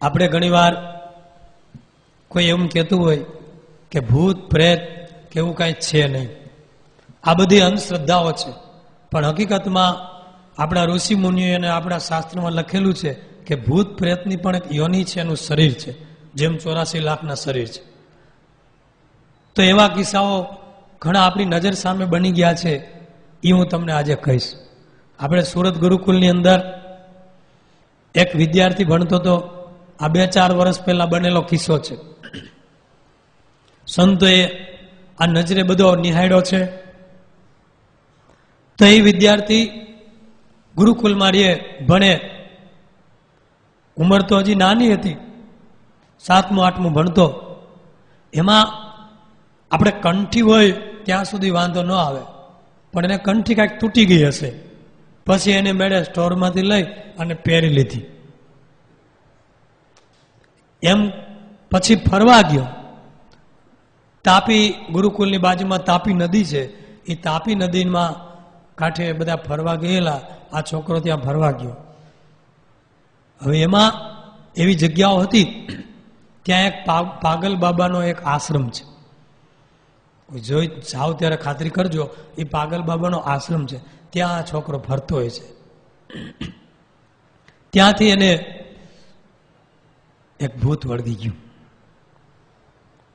આપણે ઘણીવાર કોઈ એવું કહેતું હોય કે ભૂત પ્રેત કે એવું કાંઈ છે નહીં, આ બધી અંધશ્રદ્ધાઓ છે. પણ હકીકતમાં આપણા ઋષિ મુનિઓ અને આપણા શાસ્ત્રમાં લખેલું છે કે ભૂત પ્રેતની પણ એક યોનિ છે, એનું શરીર છે, જેમ 84 લાખના શરીર છે. તો એવા કિસ્સાઓ ઘણા આપણી નજર સામે બની ગયા છે. એ હું તમને આજે કહીશ. આપણે સુરત ગુરુકુલની અંદર એક વિદ્યાર્થી ભણતો હતો. આ 2-4 વર્ષ પહેલા બનેલો કિસ્સો છે. સંતોએ આ નજરે બધો નિહાળ્યો છે. તો એ વિદ્યાર્થી ગુરુકુલમાં ભણે, ઉંમર તો હજી નાની હતી, 7મું 8મું ભણતો. એમાં આપણે કંઠી હોય ત્યાં સુધી વાંધો ન આવે, પણ એને કંઠી કાંઈક તૂટી ગઈ હશે, પછી એને મેળે સ્ટોરમાંથી લઈ અને પહેરી લીધી. એમ પછી ફરવા ગયો. તાપી ગુરુકુલની બાજુમાં તાપી નદી છે. એ તાપી નદીમાં કાંઠે બધા ફરવા ગયેલા. આ છોકરો ત્યાં ફરવા ગયો. હવે એમાં એવી જગ્યાઓ હતી, ત્યાં એક પાગલ બાબાનો એક આશ્રમ છે. જોઈ જાઓ ત્યારે ખાતરી કરજો, એ પાગલ બાબાનો આશ્રમ છે. ત્યાં આ છોકરો ફરતો હોય છે. ત્યાંથી એને એક ભૂત વળગી ગયું,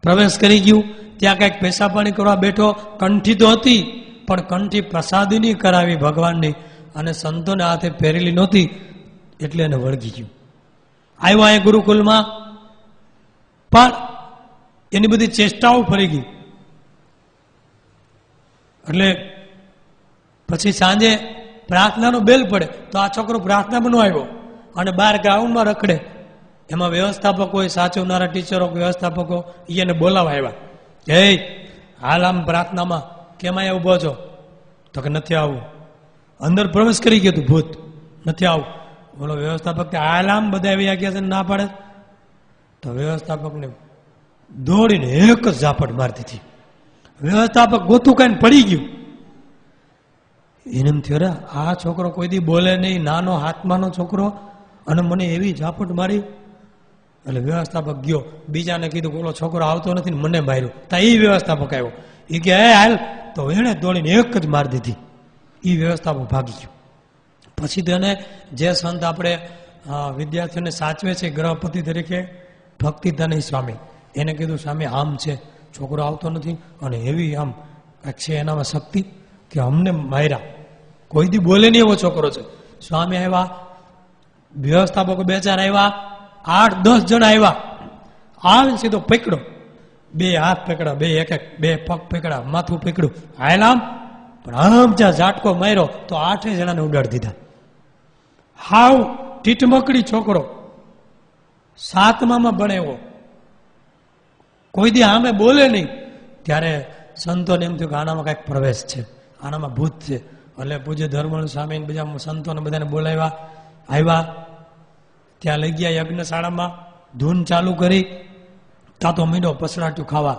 પ્રવેશ કરી ગયું. ત્યાં કંઈક પૈસા પાણી કરવા બેઠો. કંઠી તો હતી, પણ કંઠી પ્રસાદીની કરાવી ભગવાનની, અને સંતોને હાથે પહેરેલી નહોતી, એટલે એને વળગી ગયું. આવ્યો અહીં ગુરુકુલમાં, પણ એની બધી ચેષ્ટાઓ ફરી ગઈ. એટલે પછી સાંજે પ્રાર્થનાનો બેલ પડે તો આ છોકરો પ્રાર્થના બનવા આવ્યો અને બહાર ગ્રાઉન્ડમાં રખડે. એમાં વ્યવસ્થાપકો હોય, સાચવનારા ટીચરો, વ્યવસ્થાપકો એને બોલાવા આવ્યા. હે, હાલ આમ પ્રાર્થનામાં કેમ અહીંયા ઊભો છો? તો કે નથી આવું. અંદર પ્રવેશ કરી ગયો તું ભૂત, નથી આવું. બોલો વ્યવસ્થાપક હાલ આમ બધા એવી આજ્ઞા છે ના પાડે. તો વ્યવસ્થાપકને દોડીને એક જ ઝાપટ મારી દીધી. વ્યવસ્થાપક ગોતું કાંઈ પડી ગયું. એને એમ થયો, આ છોકરો કોઈ દી બોલે નહીં, નાનો હાથમાંનો છોકરો, અને મને એવી ઝાપટ મારી. એટલે વ્યવસ્થાપક ગયો, બીજાને કીધું ઓલો છોકરો આવતો નથી ને મને માર્યો. તા એ વ્યવસ્થાપક આવ્યો. એ કે હે હાલ, તો એણે દોડીને એક જ મારી દીધી. એ વ્યવસ્થાપક ભાગી ગયો. પછી તો એને જે સંત આપણે વિદ્યાર્થીઓને સાચવે છે ગ્રહપતિ તરીકે, ભક્તિધનય સ્વામી, એને કીધું સ્વામી આમ છે, છોકરો આવતો નથી અને એવી આમ છે એનામાં શક્તિ કે અમને માર્યા, કોઈ દી બોલે નહીં એવો છોકરો છે. સ્વામી આવ્યા, વ્યવસ્થાપકો 2-4 આવ્યા, 8-10 જણા આવ્યા. આવીને સીધો પકડો, 2 હાથ પકડા, 2 એક 2 પગ પકડા, માથું પકડ્યું, હાલ આમ. પણ આમ જ્યાં ઝાટકો માર્યો તો 8 જણાને ઉડાડી દીધા. હાવ ટીટમકડી છોકરો, 7મામાં ભણે એવો, કોઈ દી આમે બોલે નહીં. ત્યારે સંતોને એમ થયું કે આનામાં કાંઈક પ્રવેશ છે, આનામાં ભૂત છે. એટલે પૂજ્ય ધર્મણ સ્વામી બીજા સંતોને બધાને બોલાવ્યા. આવ્યા ત્યાં લઈ ગયા યજ્ઞશાળામાં, ધૂન ચાલુ કરી, કાં તો મીંડો પસરાટ્યું ખાવા.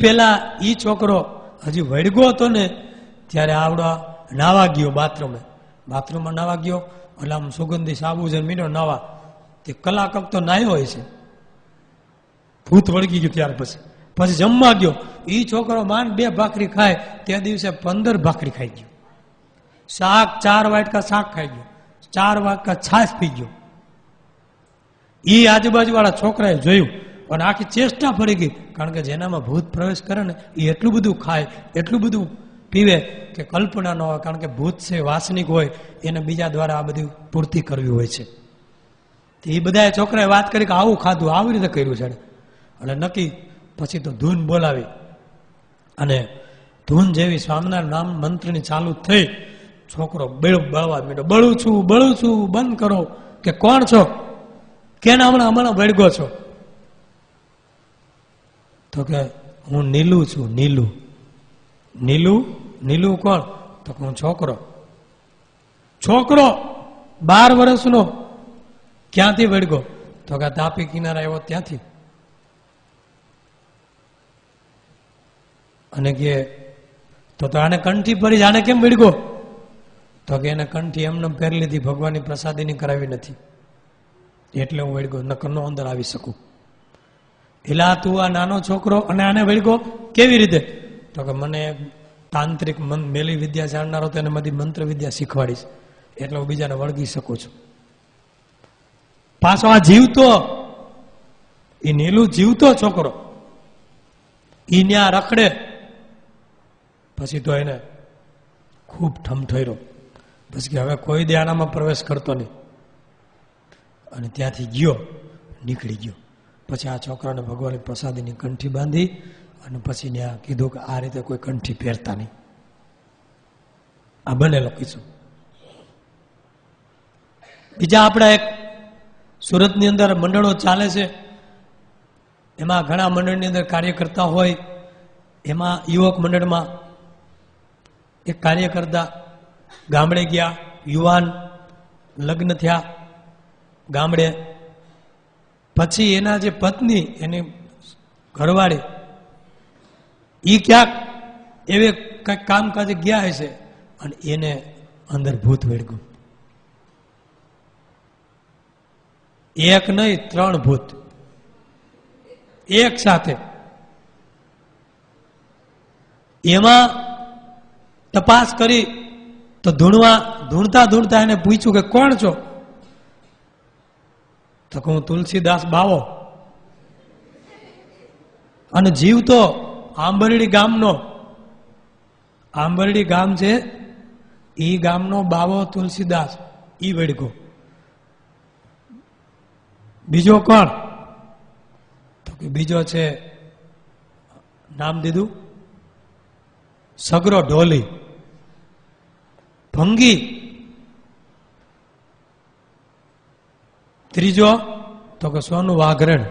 પેલા ઈ છોકરો હજી વળગો હતો ને ત્યારે આવડો નાવા ગયો બાથરૂમમાં નાવા ગયો. એટલે આમ સુગંધી સાબુ છે, મીંડો નાવા. તે કલાક તો નાહ્યો હોય છે, ભૂત વળગી ગયું. ત્યાર પછી જમવા ગયો. એ છોકરો માન 2 ભાખરી ખાય, તે દિવસે 15 ભાખરી ખાઈ ગયો. શાક 4 વાટકા શાક ખાઈ ગયો, 4 વાટકા છાશ પી ગયો. એ આજુબાજુ વાળા છોકરાએ જોયું અને આખી ચેષ્ટા ફરી ગઈ. કારણ કે જેનામાં ભૂત પ્રવેશ કરે ને એ એટલું બધું ખાય, એટલું બધું પીવે કે કલ્પના ન હોય. કારણ કે ભૂત છે, વાસનિક હોય, એને બીજા દ્વારા આ બધી પૂર્તિ કરવી હોય છે. એ બધા છોકરાએ વાત કરી કે આવું ખાધું, આવી રીતે કર્યું છે. એટલે નક્કી પછી તો ધૂન બોલાવી, અને ધૂન જેવી સ્વામિનારાયણ નામ મંત્રની ચાલુ થઈ. છોકરો બળવા માંડ્યો, બળું છું, બંધ કરો. કે કોણ છો? કે હમણાં વળગો છો? તો કે હું નીલું છું. નીલું કોણ? તો કે હું છોકરો 12 વર્ષનો. ક્યાંથી વળગો? તો કે તાપી કિનારા આવ્યો ત્યાંથી. અને કે તો આને કંઠી ભરી, આને કેમ વળગો? તો કે એને કંઠી એમને પહેરી લીધી, ભગવાનની પ્રસાદીની કરાવી નથી. એટલે હું વળગ્યો, નકર નો અંદર આવી શકું. એલા તું આ નાનો છોકરો અને આને વળગો કેવી રીતે? તો કે મને તાંત્રિક મેલી વિદ્યા જાણનારો તેને બધી મંત્ર વિદ્યા શીખવાડીશ, એટલે હું બીજાને વળગી શકું છું. પાછો આ જીવતો, એ નીલું જીવતો છોકરો, ઈ ન્યા રખડે. પછી તો એને ખૂબ ઠમઠોર્યો, પછી કે હવે કોઈ દે આનામાં પ્રવેશ કરતો નહીં, અને ત્યાંથી ગયો, નીકળી ગયો. પછી આ છોકરાને ભગવાનની પ્રસાદીની કંઠી બાંધી અને પછી ત્યાં કીધું કે આ રીતે કોઈ કંઠી પહેરતા નહીં. આ બનેલો કિસ્સો. બીજા આપણા એક સુરતની અંદર મંડળો ચાલે છે, એમાં ઘણા મંડળની અંદર કાર્ય કરતા હોય. એમાં યુવક મંડળમાં એક કાર્યકર્તા ગામડે ગયા, યુવાન, લગ્ન થયા ગામડે. પછી એના જે પત્ની, એની ઘરવાળી, એ ક્યાંક એવે કંઈક કામકાજે ગયા હશે અને એને અંદર ભૂત વળગ્યું. એક નહીં, 3 ભૂત એક સાથે. એમાં તપાસ કરી તો ધૂણતા એને પૂછ્યું કે કોણ છો? તો હું તુલસીદાસ બાવો, અને જીવતો આંબરડી ગામનો, આંબરડી ગામ છે, ઈ ગામનો બાવો તુલસીદાસ, ઈ વડગો. બીજો કોણ? તો કે બીજો છે, નામ દીધું સગરો ઢોલી, ભંગી. ત્રીજો તો કે સોનું વાઘરણ.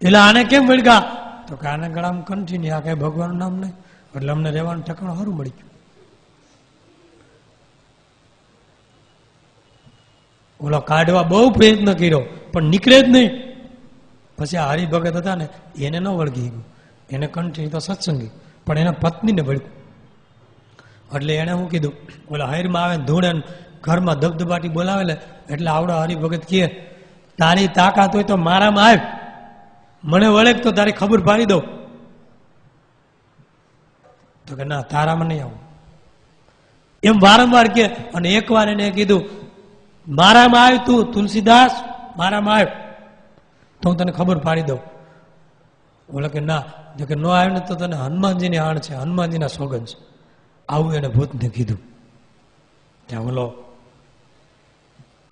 એટલે આને કેમ વળગા? તો કે આને ગળામાં કંઠી નહીં, આ કઈ ભગવાનનું નામ નહીં, એટલે અમને રહેવાનું ઠેકાણું સારું મળી ગયું. ઓલો કાઢવા બહુ પ્રયત્ન કર્યો પણ નીકળે જ નહીં. પછી આ હરિભગત હતા ને, એને ન વળગી ગયું, એને કંઠી તો સત્સંગી, પણ એના પત્નીને વળગ્યું. એટલે એને શું કીધું, ઓલા હૈરમાં આવે ધૂળે ઘરમાં ધબધબાટી બોલાવે, એટલે આવડા હરિભગત કહે તારી તાકાત હોય તો મારામાં આવ, મને વળગ તો તારી ખબર પાડી દઉં. તો કે ના, તારામાં નહીં આવું, એમ વારંવાર કે. અને એકવાર એને કીધું મારામાં આવ, તું તુલસીદાસ મારામાં આવ તો હું તને ખબર પાડી દઉં. બોલે કે ના, જો કે ન આવ્યો ને તો તને હનુમાનજીની આણ છે, હનુમાનજીના સોગન છે. આવું એને ભૂતને કીધું. ત્યાં ઓલો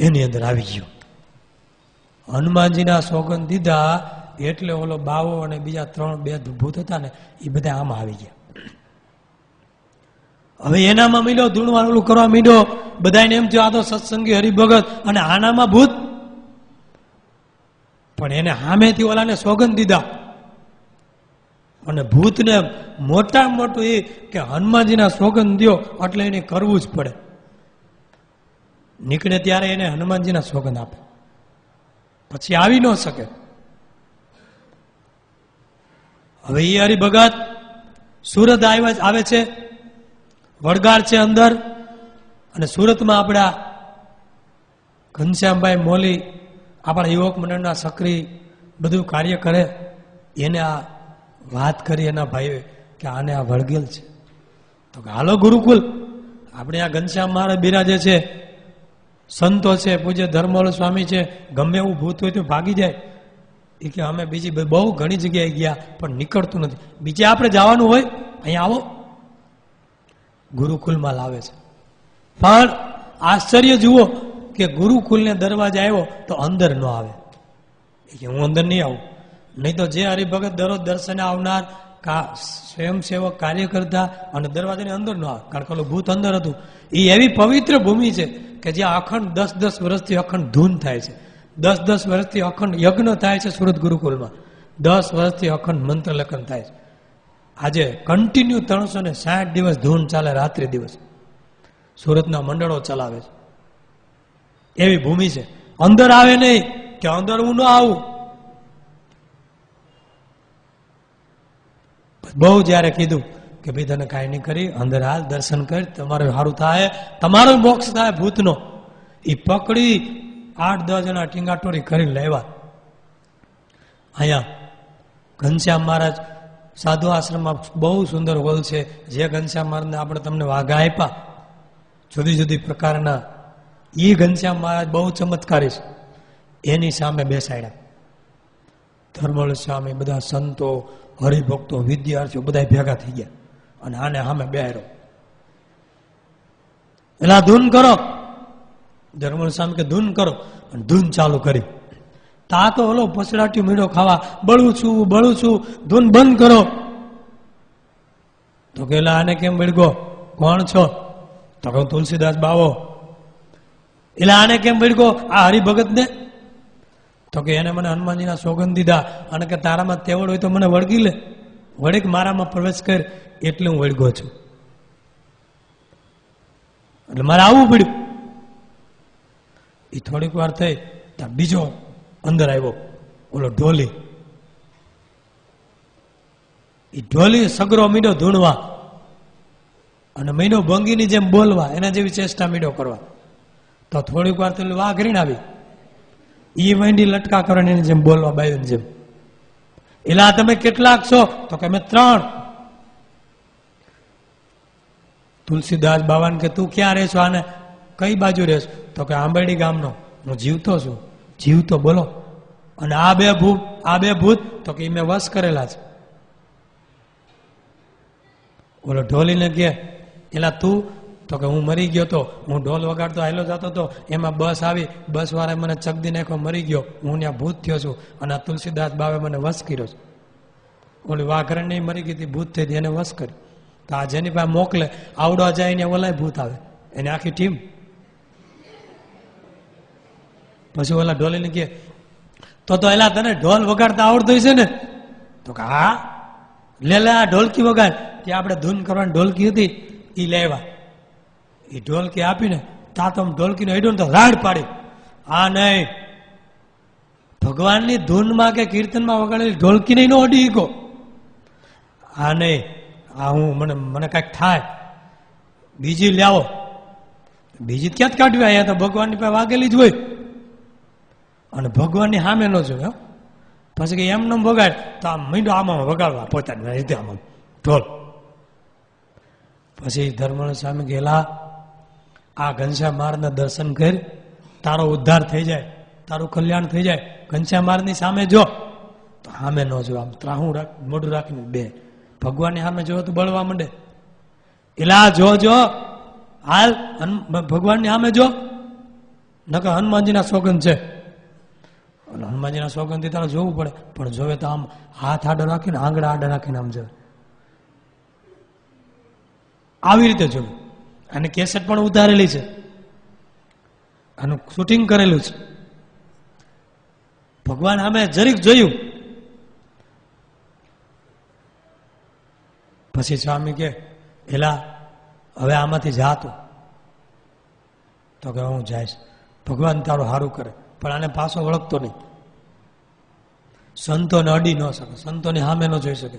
એની અંદર આવી ગયો, હનુમાનજીના સોગન દીધા એટલે ઓલો બાવો અને બીજા 2 ભૂત હતા ને, એ બધા આમાં આવી ગયા. હવે એનામાં મીડો ધૂણવાનું ઓલું કરવા મીડો, બધાને એમ થયું આ તો સત્સંગી હરિભગત અને આનામાં ભૂત. પણ એને સામેથી ઓલાને સોગન દીધા, અને ભૂતને મોટા મોટું એ કે હનુમાનજીના સોગન દ્યો એટલે એને કરવું જ પડે. નીકળે ત્યારે એને હનુમાનજીના સોગન આપે, પછી આવી ન શકે. હવે એ હરિભગત સુરત આવે છે, વડગાડ છે અંદર. અને સુરતમાં આપણા ઘનશ્યામભાઈ મોલી, આપણા યુવક મંડળના સક્રિય બધું કાર્ય કરે, એને આ વાત કરી એના ભાઈએ કે આને આ વળગેલ છે. તો કે હાલો ગુરુકુલ, આપણે આ ઘનશ્યામ મહારાજ બિરાજે છે, સંતો છે, પૂજ્ય ધર્મોલ સ્વામી છે, ગમે એવું ભૂત હોય તો ભાગી જાય. એ કે અમે બીજી બહુ ઘણી જગ્યાએ ગયા પણ નીકળતું નથી, બીજે આપણે જવાનું હોય અહીંયા આવો. ગુરુકુલમાં લાવે છે. પણ આશ્ચર્ય જુઓ કે ગુરુકુલને દરવાજે આવ્યો તો અંદર ન આવે. કે હું અંદર નહીં આવું, નહીં તો જે હરિભગત દરરોજ દર્શને આવનાર સ્વયંસેવક કાર્યકર્તા અને દરવાજાની અંદર ન આવે, કારણ કે ઓલું ભૂત અંદર હતું. એ એવી પવિત્ર ભૂમિ છે કે જ્યાં અખંડ 10-10 વર્ષથી અખંડ ધૂન થાય છે, 10-10 વર્ષથી અખંડ યજ્ઞ થાય છે. સુરત ગુરુકુલમાં 10 વર્ષથી અખંડ મંત્ર લેખન થાય છે. આજે કન્ટિન્યુ 360 દિવસ ધૂન ચાલે, રાત્રિ દિવસ. સુરતના મંડળો ચલાવે છે. એવી ભૂમિ છે. અંદર આવે નહીં કે અંદર હું ન આવું. બહુ જયારે કીધું કે ભાઈ તને કાંઈ નહીં કરી, અંદર હાલ, દર્શન કરી, તમારું સારું થાય, તમારો મોક્ષ થાય ભૂતનો. એ પકડી 8-10 જણા ટીંગાટોરી કરીને લાવ્યા. અહીંયા ઘનશ્યામ મહારાજ સાધુ આશ્રમમાં બહુ સુંદર હોલ છે. જે ઘનશ્યામ મહારાજને આપણે તમને વાઘા આપ્યા જુદી જુદી પ્રકારના, એ ઘનશ્યામ મહારાજ બહુ ચમત્કારી છે. એની સામે બેસાડ્યા ધર્મલ સ્વામી, બધા સંતો, હરિભક્તો, વિદ્યાર્થીઓ બધા ભેગા થઈ ગયા અને આને સામે બેહારો. એટલે ધૂન કરો. ધર્મલ સ્વામી કે ધૂન કરો, અને ધૂન ચાલુ કરી. તા તો ઓલો પછડાટી મીઠો ખાવા, બળું છું, ધૂન બંધ કરો. તો કે આને કેમ બળગો? કોણ છો? તો કે તુલસીદાસ બાવો. એટલે આને કેમ બળગો? આ હરિભગત ને. તો કે એને મને હનુમાનજીના સોગંદ દીધા અને કે તારામાં તેવડ હોય તો મને વળગી લે, વળીક મારામાં પ્રવેશ કર, એટલે હું વળગો છું. એટલે મારે આવવું પડ્યું. એ થોડીક વાર થઈ ત્યાં બીજો અંદર આવ્યો, ઓલો ઢોલી. એ ઢોલી સગરો મીડો ધૂણવા અને મીડો ભંગીની જેમ બોલવા, એના જેવી ચેષ્ટા મીડો કરવા. તો થોડીક વાર તો વાઘરીણ આવી, એ વંડી લટકા કરવાની એની જેમ બોલવા, બાયુની જેમ. એલા તમે કેટલાક છો? તો કે અમે 3. તુલસીદાસ બાવાને કે તું ક્યાં રહેશો? આને કઈ બાજુ રહેશ? તો કે આંબરડી ગામનો. હું જીવતો છું. જીવતો બોલો. અને આ બે ભૂત તો કે મેં વશ કરેલા છે. બોલો ઢોલીને કે એલા તું? તો કે હું મરી ગયો તો, હું ઢોલ વગાડતો આયલો જતો હતો, એમાં બસ આવી, બસ વાળાએ મને ચકદી નાખ્યો, મરી ગયો, હું ત્યાં ભૂત થયો છું, અને આ તુલસીદાસ બાવે મને વશ કર્યો છે. ઓલી વાઘરણની મરી ગઈ હતી, ભૂત થઈ હતી, એને વશ કર્યો. તો આ જેની પાસે મોકલે આવડવા જાય ને ઓલાય ભૂત આવે, એને આખી ટીમ. પછી ઓલા ઢોલીને કે તો એલા તને ઢોલ વગાડતા આવડતો છે ને? તો કે હા. લે આ ઢોલકી વગાડ. ત્યાં આપણે ધૂન કરવાની ઢોલકી હતી, એ લેવા. એ ઢોલકી આપીને તા તો ઢોલકીને હેડો ને તો રાડ પાડી. આ નહીં, ભગવાનની ધૂનમાં કે કીર્તનમાં વગાડેલી ઢોલકી નહીં નો અડી ગયો. આ નહીં, આ હું મને કાંઈક થાય, બીજી લાવો. બીજી ક્યાં જ કાઢવી? અહીંયા તો ભગવાનની પાસે વાગેલી જ હોય. અને ભગવાનની સામે ન જોયો. પછી કે એમને વગાડ તો આમ મીંડો આમાં વગાડવા પોતાની રીતે આમાં ઢોલ. પછી ધર્મળ સ્વામી ગયેલા, આ ઘનશ્યામ મહારાજના દર્શન કરી, તારો ઉદ્ધાર થઈ જાય, તારું કલ્યાણ થઈ જાય. ઘનશ્યામ મહારાજની સામે જો, તો સામે ન જો, આમ ત્રાહું મોઢું રાખીને બે. ભગવાનની સામે જો તો બળવા માંડે. એલા જો હાલ ભગવાનની સામે જો, નકર હનુમાનજીના સોગંદ છે. હનુમાનજીના સોગંદથી તારે જોવું પડે, પણ જોવે તો આમ હાથ આડો રાખીને, આંગળા આડા રાખીને આમ જોવે. આવી રીતે જોવે. અને કેસેટ પણ ઉતારેલી છે, આનું શૂટિંગ કરેલું છે. ભગવાન અમે જરીક જોયું. પછી સ્વામી કે એલા હવે આમાંથી જાતું. તો કે હું જઈશ, ભગવાન તારું સારું કરે, પણ આને પાછો ઓળખતો નહીં. સંતોને અડી ન શકે, સંતોની સામે ન જોઈ શકે.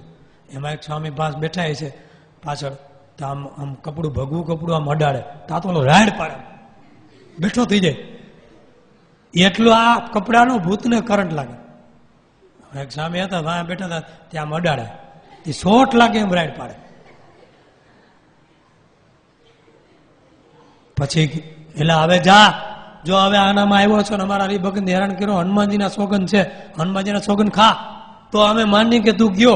એમાં એક સ્વામી પાસ બેઠા છે પાછળ, તો આમ કપડું ભગવું કપડું આમ અડાડે, તા તો રાડ પાડે, બેઠો થઈ જાય. એટલું આ કપડાનો ભૂતને કરંટ લાગે. એક સ્વામી હતા વાયા બેઠા હતા, ત્યાં આમ અડાડે, એ શોટ લાગે એમ રાડ પાડે. પછી એટલે હવે જા, જો હવે આનામાં આવ્યો છો ને અમારા હરિભગતને હેરાન કર્યો, હનુમાનજીના સોગંદ છે, હનુમાનજીના સોગંદ ખા, તો અમે માની કે તું ગયો.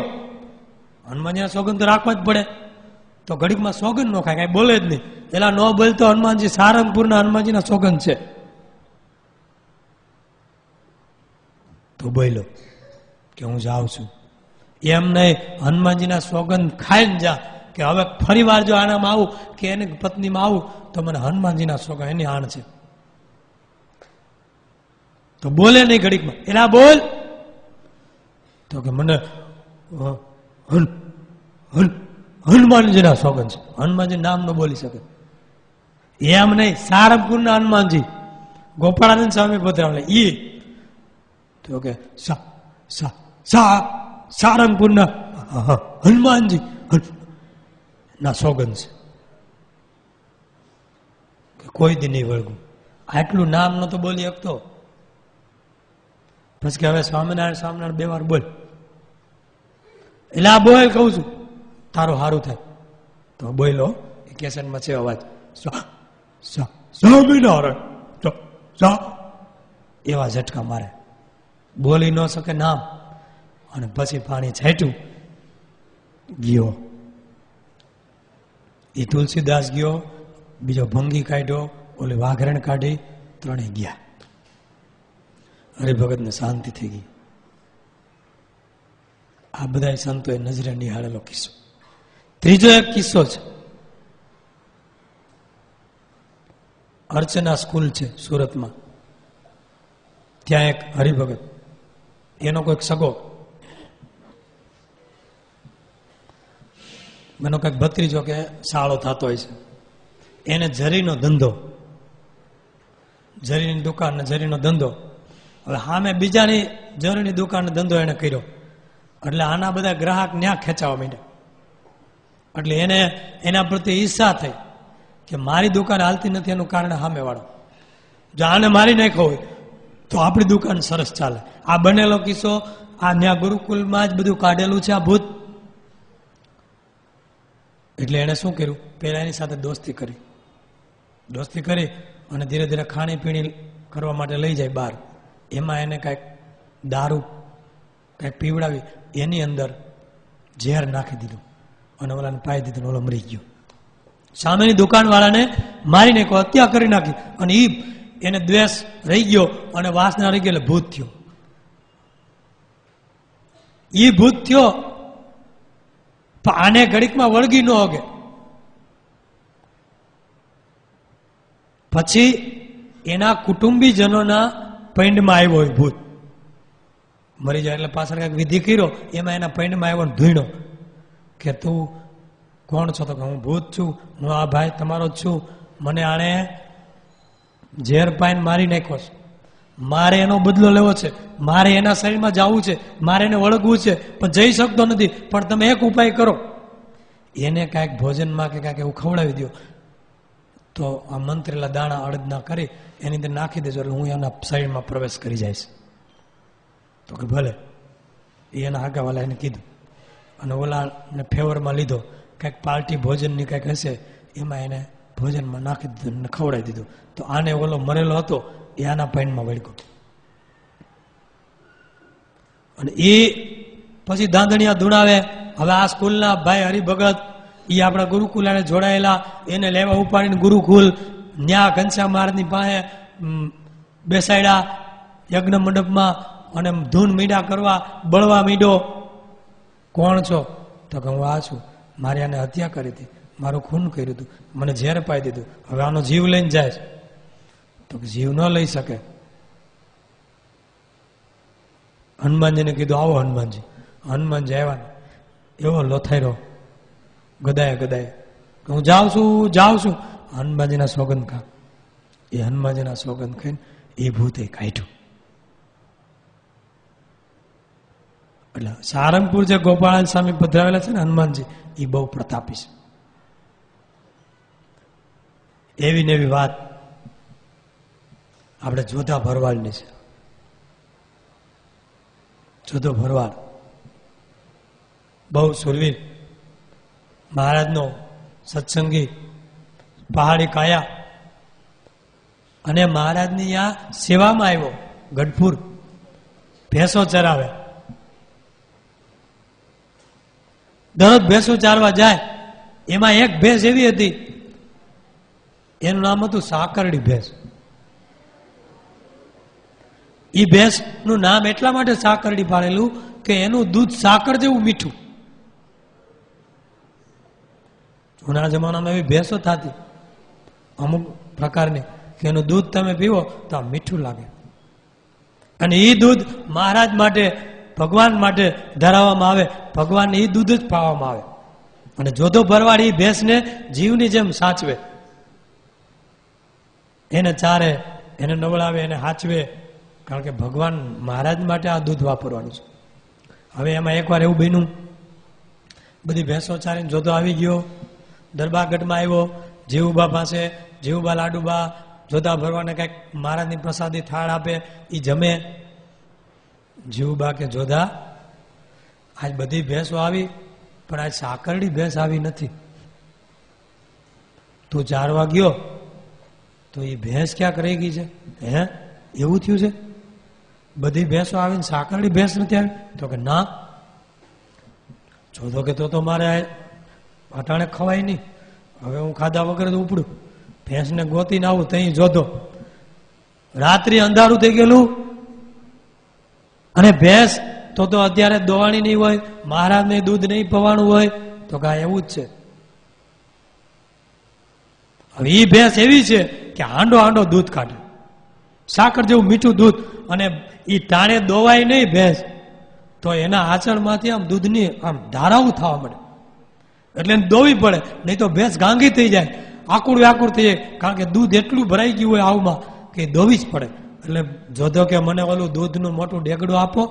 હનુમાનજીના સોગંદ તો રાખવા જ પડે. તો ઘડીકમાં સોગંદ નો ખાય, કઈ બોલે જ નહીં. એલા નો બોલતો હનુમાનજી, સારંગપુરના હનુમાનજીના સોગંદ છે. તો બોલો કે હું જાઉં છું. એમ નહીં, હનુમાનજીના સોગંદ ખાઈને જા, કે હવે ફરી વાર જો આનામાં આવું કે એની પત્નીમાં આવું તો મને હનુમાનજીના સોગંદ, એની આણ છે. તો બોલે નહીં ઘડીકમાં. એલા બોલ. તો કે મને હનુમાનજીના સોગંદ છે. હનુમાનજી નામ ન બોલી શકે. એમ નહીં, સારંગપુરના હનુમાનજી, ગોપાળાનંદ સ્વામી પધરાવલે ઈ. તો કે સારંગપુરના હનુમાનજી. ના સોગંદ છે કે કોઈ દી નહીં વળગું. આટલું નામ નતો બોલી શકતો. પછી કે હવે સ્વામિનારાયણ સ્વામિનારાયણ 2 વાર બોલ. એટલે આ બોલ કહું છું તારું સારું થાય તો બોલો. એ કેસેટમાં છે અવાજ સ્વામિનારાયણ એવા ઝટકા મારે. બોલી ન શકે નામ. અને પછી પાણી છાંટ્યું ગયો. એ તુલસીદાસ ગયો, બીજો ભંગી કાઢ્યો, ઓલી વાઘરણ કાઢી, ત્રણેય ગયા. હરિભગતને શાંતિ થઈ ગઈ. આ બધા સંતોએ નજરે નિહાળેલો કિસ્સો. ત્રીજો એક કિસ્સો છે. અર્ચના સ્કૂલ છે સુરતમાં. ત્યાં એક હરિભગત, એનો કોઈક સગો, એનો કંઈક ભત્રીજો કે સાળો થતો હોય છે. એને જરીનો ધંધો, જરીની દુકાન ને જરીનો ધંધો. હવે સામે બીજાની જરીની દુકાન ધંધો એને કર્યો. એટલે આના બધા ગ્રાહક ન્યા ખેંચાવા માંડ્યા. એટલે એને એના પ્રત્યે ઈચ્છા થઈ કે મારી દુકાન હાલતી નથી એનું કારણ સામે વાળો. જો આને મારી નાખ્યો હોય તો આપણી દુકાન સરસ ચાલે. આ બનેલો કિસ્સો આ ન્યા ગુરુકુલમાં જ બધું કાઢેલું છે આ ભૂત. એટલે એને શું કર્યું, પહેલા એની સાથે દોસ્તી કરી અને ધીરે ધીરે ખાણીપીણી કરવા માટે લઈ જાય બહાર. એમાં એને કાંઈક દારૂ કાંઈક પીવડાવી, એની અંદર ઝેર નાખી દીધું અને ઓલાને પાઈ દીધું. ઓલો મરી ગયો. સામેની દુકાનવાળાને મારી નાખ્યો, હત્યા કરી નાખી. અને એને દ્વેષ રહી ગયો અને વાસના રહી ગઈ એટલે ભૂત થયો. એ ભૂત થયો પણ આને ઘડીકમાં વળગી ન હોગે. પછી એના કુટુંબીજનોના પૈંડમાં આવ્યો હોય ભૂત. મરી જાય એટલે પાછળ કંઈક વિધિ કર્યો, એમાં એના પૈંડમાં આવ્યો ને ધૂણ્યો કે તું કોણ છો? તો કે હું ભૂત છું, હું આ ભાઈ તમારો જ છું. મને આણે ઝેર પાઈને મારી નાખ્યો છે. મારે એનો બદલો લેવો છે, મારે એના શરીરમાં જવું છે, મારે એને વળગવું છે, પણ જઈ શકતો નથી. પણ તમે એક ઉપાય કરો, એને કાંઈક ભોજનમાં કે કાંઈક એવું ખવડાવી દો તો આ મંત્રેલા દાણા અડદના કરી એની અંદર નાખી દેજો એટલે હું એના શરીરમાં પ્રવેશ કરી જઈશ. તો કે ભલે. એના આગળવાળા એને કીધું અને ઓલાને ફેવરમાં લીધો. કંઈક પાર્ટી ભોજનની કંઈક હશે એમાં એને ભોજનમાં નાખી દીધું અને ખવડાવી દીધું. તો આને ઓલો મરેલો હતો એ આના પાણીમાં વળગ્યો. અને એ પછી દાંદણિયા ધૂણાવે. હવે આ સ્કૂલના ભાઈ હરિભગત એ આપણા ગુરુકુલાને જોડાયેલા, એને લેવા ઉપાડીને ગુરુકુલ ન્યા ઘનશ્યામ મહારાજની પાસે બેસાડ્યા યજ્ઞ મંડપમાં અને ધૂન મીંડા કરવા બળવા મીંડો. કોણ છો? તો કે હું આ છું. મારી આને હત્યા કરી હતી, મારું ખૂન કર્યું હતું, મને ઝેર પાઈ દીધું, હવે આનો જીવ લઈને જાય. તો જીવ ન લઈ શકે. હનુમાનજીને કીધું આવો હનુમાનજી. હનુમાનજી આવ્યા. એવો લોથાયરો ગદાય કે હું જાઉં છું. હનુમાનજીના સોગંદ ખા. એ હનુમાનજીના સોગંદ ખાઈને એ ભૂતે કાઢ્યું. એટલે સારંગપુર જે ગોપાલ સ્વામી પધરાવેલા છે ને હનુમાનજી, એ બહુ પ્રતાપી છે. એવી ને એવી વાત આપણે જોધા ભરવાડની છે. જોધો ભરવાડ બહુ સુરવીર, મહારાજનો સત્સંગી, પહાડી કાયા. અને મહારાજની આ સેવામાં આવ્યો. ગઢપુર ભેંસો ચરાવે. દરરોજ ભેંસો ચારવા જાય. એમાં એક ભેંસ એવી હતી, એનું નામ હતું સાકરડી ભેંસ. એ ભેંસનું નામ એટલા માટે સાકરડી પાડેલું કે એનું દૂધ સાકર જેવું મીઠું. જૂના જમાનામાં એવી ભેંસો થતી અમુક પ્રકારની કે એનું દૂધ તમે પીવો તો આ મીઠું લાગે. અને એ દૂધ મહારાજ માટે, ભગવાન માટે ધરાવવામાં આવે. ભગવાનને એ દૂધ જ પાવામાં આવે. અને જોધો ભરવાડ એ ભેંસને જીવની જેમ સાચવે. એને ચારે, એને નવડાવે, એને સાચવે. કારણ કે ભગવાન મહારાજ માટે આ દૂધ વાપરવાનું છે. હવે એમાં એકવાર એવું બન્યું, બધી ભેંસો ચારીને જોધો આવી ગયો દરબારગઢમાં આવ્યો, જીવુબા પાસે, જીવુબા લાડુબા જોધા ભરવાને કંઈક મહારાજની પ્રસાદી થાળ આપે, એ જમે. જીવુબા કે જોધા આજ બધી ભેંસો આવી, પણ આજ સાકરડી ભેંસ આવી નથી. તું ચારવા ગયો તો એ ભેંસ ક્યાંક રહી ગઈ છે? હે, એવું થયું છે? બધી ભેંસો આવીને સાકરડી ભેંસ નથી આવી? તો કે ના. જોધો કે તો મારે અટાણે ખવાય નહીં, હવે હું ખાધા વગર તો ઉપડું, ભેંસને ગોતીને આવું. તઈ જોધો રાત્રિ અંધારું થઈ ગયેલું, અને ભેંસ તો અત્યારે દોવાણી નહીં હોય, મહારાજને દૂધ નહીં પવાણું હોય. તો કે એવું જ છે. હવે એ ભેંસ એવી છે કે હાંડો હાંડો દૂધ કાઢે, સાકર જેવું મીઠું દૂધ, અને એ ટાણે દોવાય નહીં ભેંસ તો એના આચળમાંથી આમ દૂધની આમ ધારાવું થવા મળે, એટલે દોવી પડે, નહીં તો ભેંસ ગાંગી થઈ જાય, આકુડ વ્યાકુડ થઈ જાય. કારણ કે દૂધ એટલું ભરાઈ ગયું હોય આવમાં કે દોવી જ પડે. એટલે જોધો કે મને ઓલું દૂધનું મોટું ડેગડું આપો,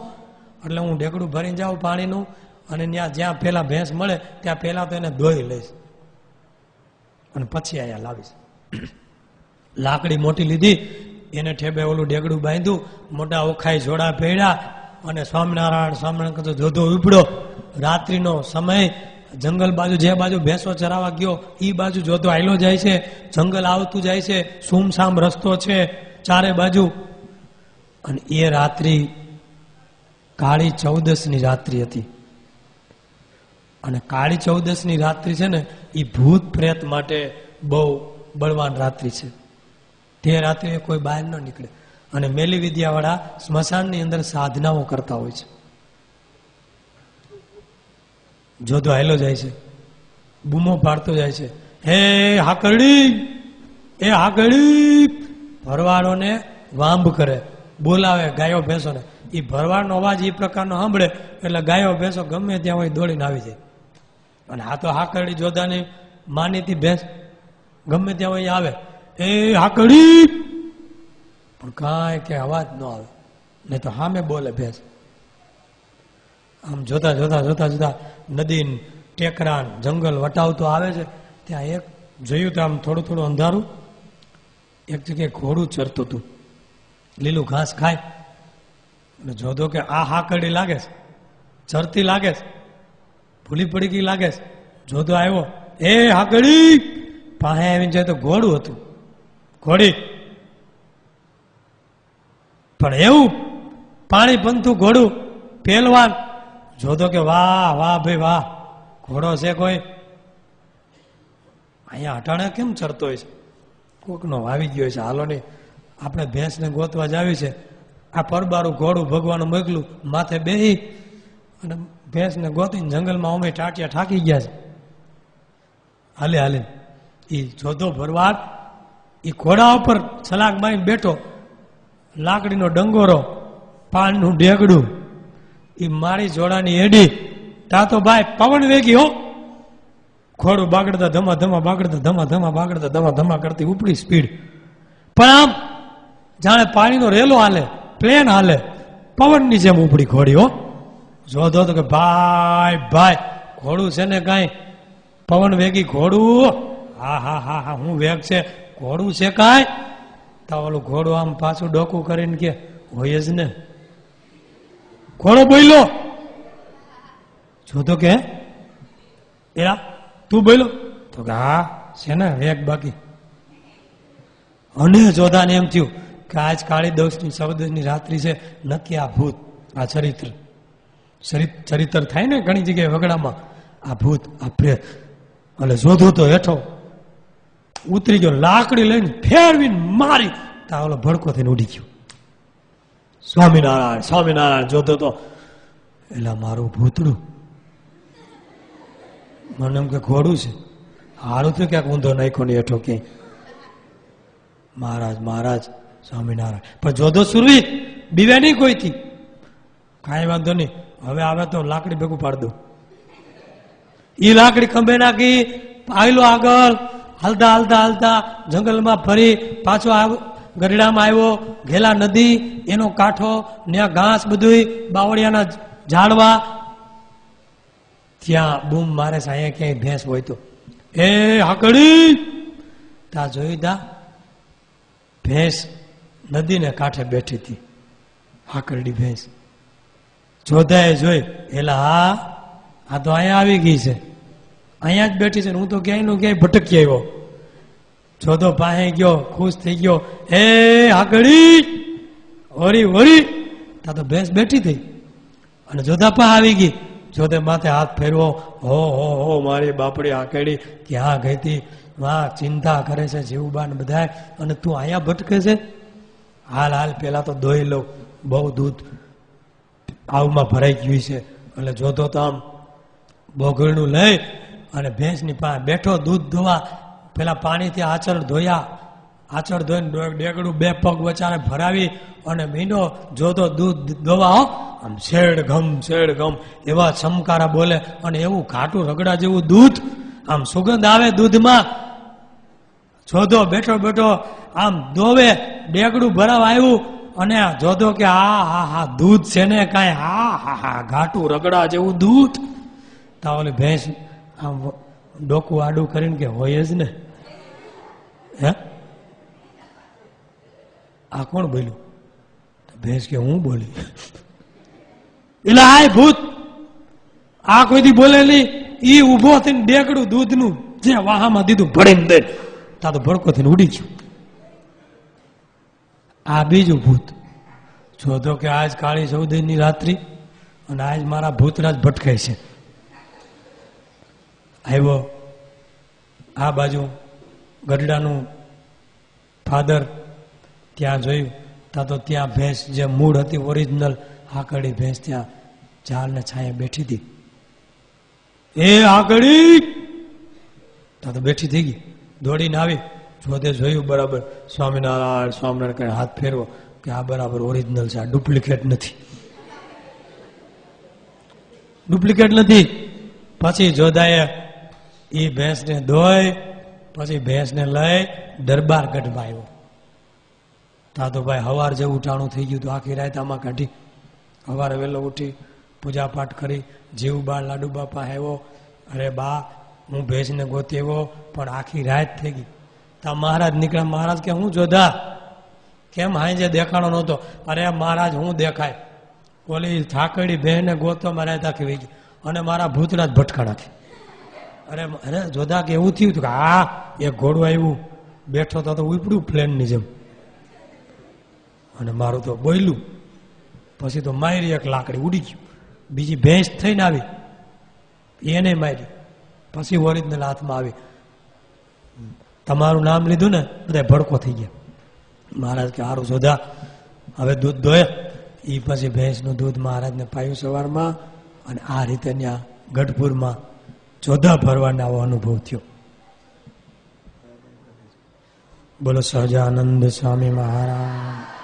એટલે હું ડેગડું ભરીને જાઉં પાણીનું, અને ત્યાં જ્યાં પેલા ભેંસ મળે ત્યાં પેલા તો એને ધોઈ લઈશ, અને પછી અહીંયા લાવીશ. લાકડી મોટી લીધી, એને ઠેબે ઓલું ડેગડું બાંધ્યું, મોટા ઓખાઈ જોડા પહેર્યા, અને સ્વામિનારાયણ સ્વામિનારાયણ કરતો જોધો ઉપડ્યો. રાત્રિનો સમય, જંગલ બાજુ, જે બાજુ ભેંસો ચરાવવા ગયો એ બાજુ જોધો આયલો જાય છે, જંગલ આવતું જાય છે, સુમસામ રસ્તો છે ચારે બાજુ. અને એ રાત્રિ કાળી 14ની રાત્રિ હતી. અને કાળી 14ની રાત્રિ છે ને, એ ભૂત પ્રેત માટે બહુ બળવાન રાત્રિ છે. તે રાત્રિએ કોઈ બહાર ન નીકળે. અને મેલી વિદ્યાવાળા સ્મશાનની અંદર સાધનાઓ કરતા હોય છે. જોધો હાલો જાય છે, બૂમો પાડતો જાય છે, હે હાકરડી, એ હાકરડી. ભરવાડોને વાંભ કરે, બોલાવે ગાયો ભેંસોને. એ ભરવાડનો અવાજ એ પ્રકારનો સાંભળે એટલે ગાયો ભેંસો ગમે ત્યાં હોય દોડીને આવી જાય. અને આ તો હાકરડી જોધાની માનીતી ભેંસ ગમે ત્યાં હોય આવે, એ હાકરડી, પણ કાંઈ કે અવાજ ન આવે, નહીં તો સામે બોલે ભેંસ. આમ જોતા જોતા જોતા જોતા નદી, ટેકરા, જંગલ વટાવતો આવે છે. ત્યાં એક જોયું તો આમ થોડું થોડું અંધારું, એક જગ્યાએ ઘોડું ચરતું હતું, લીલું ઘાસ ખાય. અને જોધો કે આ હાકરડી લાગે છે, ચરતી લાગે છે, ભૂલી પડી ગઈ લાગે છે. જોધો આવ્યો, એ હાકરડી. પાસે આવીને જાય તો ઘોડું હતું, ઘોડી, પણ એવું પાણી પંથું ઘોડું, પહેલવાન. જોધો કે વાહ વાહ ભાઈ વાહ, ઘોડો છે કોઈ? અહીંયા અટાણે કેમ ચરતો હોય છે? કોકનો આવી ગયો છે, હાલો નહીં આપણે ભેંસને ગોતવા જ આવી છે. આ પરબારું ઘોડું ભગવાન મોકલું, માથે બેહી અને ભેંસને ગોતીને જંગલમાં અમે ટાટિયા ઠાકી ગયા છે. હાલે હાલે એ જોધો ભરવાડ એ ઘોડા ઉપર છલાંગ મારીને બેઠો, લાકડીનો ડંગોરો, પાણીનું ડેગડું, એ મારી જોડાની એડી. તા તો ભાઈ પવન વેગી હો, ઘોડું બાગડતા ધમા ધમા બાગડતા ધમા ધમા બાગડતા ધમા ધમા કરતી ઉપડી સ્પીડ. પણ આમ જાણે પાણીનો રેલો હાલે, પ્લેન હાલે, પવનની જેમ ઉપડી ઘોડી હો. જોધો તો કે ભાઈ ભાઈ ઘોડું છે ને કાંઈ પવન વેગી ઘોડું? હા હા હા હા, હું વેગ છે, ઘોડું છે કાંઈ? તો ઓલું ઘોડું આમ પાછું ડોકું કરીને કે હોય જ ને. ઘોડો બોલ્યો. જોધો કે એરા તું બોલ્યો? તો કે હા છે ને વેગ બાકી. અને જોધાને એમ થયું કે આજ કાળી 14ની રાત્રિ છે, નક્કી આ ભૂત, આ ચરિત્ર થાય ને ઘણી જગ્યાએ વગડામાં, આ ભૂત, આ પ્રેત. એટલે જોધો તો હેઠો ઉતરી ગયો, લાકડી લઈને ફેરવીને મારી, તા ઓલો ભડકો થઈને ઉડી ગયો. સ્વામિનારાયણ સ્વામિનારાયણ. જોધો તો એટલે મારું ભૂતડું, મને એમ કે ઘોડું છે, હારું થયું ક્યાંક ઊંધો નાખ્યો ને હેઠો ક્યાંય. મહારાજ મહારાજ સ્વામિનારાયણ. પણ જોધો સુરવી, બીવે નહીં કોઈથી, કાંઈ વાંધો નહીં, હવે આવે તો લાકડી ભેગું પાડ દો. એ લાકડી ખંભે નાખી, આવેલો આગળ, હાલતા હાલતા હાલતા જંગલમાં ફરી પાછો ગરડામાં આવ્યો. ઘેલા નદી, એનો કાંઠો, ત્યાં ઘાસ બધું, બાવળિયાના ઝાડવા. ત્યાં બૂમ મારે છે, અહીંયા ક્યાંય ભેંસ હોય તો એ હાકડી ત્યાં જોયું તા ભેંસ નદીને કાંઠે બેઠી હતી, હાકરડી ભેંસ. જોધાએ જોઈ એલા આ તો અહીંયા આવી ગઈ છે, અહીંયા જ બેઠી છે, હું તો ક્યાંય નું ક્યાંય ભટકી આવ્યો. જોધો પાસે ગયો, ખુશ થઈ ગયો, એ હાકડી ઓરી ઓરી. ત્યાં તો ભેંસ બેઠી થઈ અને જોધા પાસે આવી ગઈ. જોધે માથે હાથ ફેરવો, હો મારી બાપડી હાકડી ક્યાં ગઈ હતી, વાહ ચિંતા કરે છે જીવબાન બધા, અને તું અહીંયા ભટકે છે. હાલ હાલ પેલા તો દોઈ લઉં, બહુ દૂધ આવમાં ભરાઈ ગયું છે. એટલે જોધો તો આમ બોગળનું લઈ અને ભેંસની પાસે બેઠો દૂધ ધોવા. પેલા પાણીથી આચળ ધોયા, આચળ ધોઈને ડેગડું બે પગ વચારે ભરાવી અને મીંડો જોધો દૂધ ધોવા. આમ શેડ ઘમ એવા ચમકારા બોલે અને એવું ઘાટું રગડા જેવું દૂધ, આમ સુગંધ આવે દૂધમાં. જોધો બેઠો બેઠો આમ ધોવે, ડેગડું ભરાવા આવ્યું અને જોધો કે હા દૂધ છે ને કાંઈ, હા ઘાટું રગડા જેવું દૂધ. તા ઓલી ભેંસ આમ ડોકું આડું કરીને કે હોય જ ને. હે આ કોણ બોલ્યું? ભેંસ કે હું બોલી. એટલે આ ભૂત આ કોઈથી બોલે નહીં. ઈ ઉભો થઈને ડેકડું દૂધનું જે વાહામાં દીધું ભળીને દે, તા તો ભડકો થઈને ઉડી ગયું. આ બીજું ભૂત. જોધો કે આજ કાળી ચૌદશની રાત્રિ અને આજ મારા ભૂતરાજ ભટકાય છે. આવ્યો આ બાજુ ગઢડાનું ફાધર, ત્યાં જોયું તા તો ત્યાં ભેંસ જે મૂળ હતી ઓરિજિનલ હાકડી ભેંસ ત્યાં ઝાડને છાંયે બેઠી હતી. એ હાકડી તા તો બેઠી થઈ ગઈ, દોડીને આવી. જોધે જોયું બરાબર, સ્વામિનારાયણ સ્વામિનારાયણ હાથ ફેરવો કે આ બરાબર ઓરિજિનલ છે, આ ડુપ્લિકેટ નથી, ડુપ્લિકેટ નથી. પછી જોધાએ એ ભેંસને ધોઈ પછી ભેંસને લઈ દરબારગઢમાં આવ્યો. તા તો ભાઈ હવાર જેવું ઉઠાણું થઈ ગયું, તો આખી રાત આમાં કાઢી. સવારે વહેલો ઉઠી પૂજા પાઠ કરી, જીવબા લાડુબા પાસે આવ્યો. અરે બા હું ભેંસને ગોતી આવ્યો પણ આખી રાત થઈ ગઈ. તા મહારાજ નીકળ્યા. મહારાજ કે હું જોધા કેમ હાંજે દેખાણો નહોતો? અરે મહારાજ હું દેખાય, ઓલી ઠાકડી બહેને ગોતો મારા આખી વહી ગઈ અને મારા ભૂતરાજ ભટકા નાખી. અરે જોધા કે એવું થયું હતું કે હા એક ઘોડું આવ્યું, બેઠો તો ઉપડ્યું પ્લેનની જેમ અને મારું તો બોયલું. પછી તો મારી એક લાકડી ઉડી ગયું. બીજી ભેંસ થઈને આવી, એને મારી. પછી ઓરિજિનલ હાથમાં આવી. તમારું નામ લીધું ને બધા ભડકો થઈ ગયા. મહારાજ કે સારું જોધા હવે દૂધ દોય. એ પછી ભેંસનું દૂધ મહારાજને પાયું સવારમાં અને આ રીતે ત્યાં ગઢપુરમાં જોધા ભરવાના આવો અનુભવ થયો. બોલો સહજાનંદ સ્વામી મહારાજ.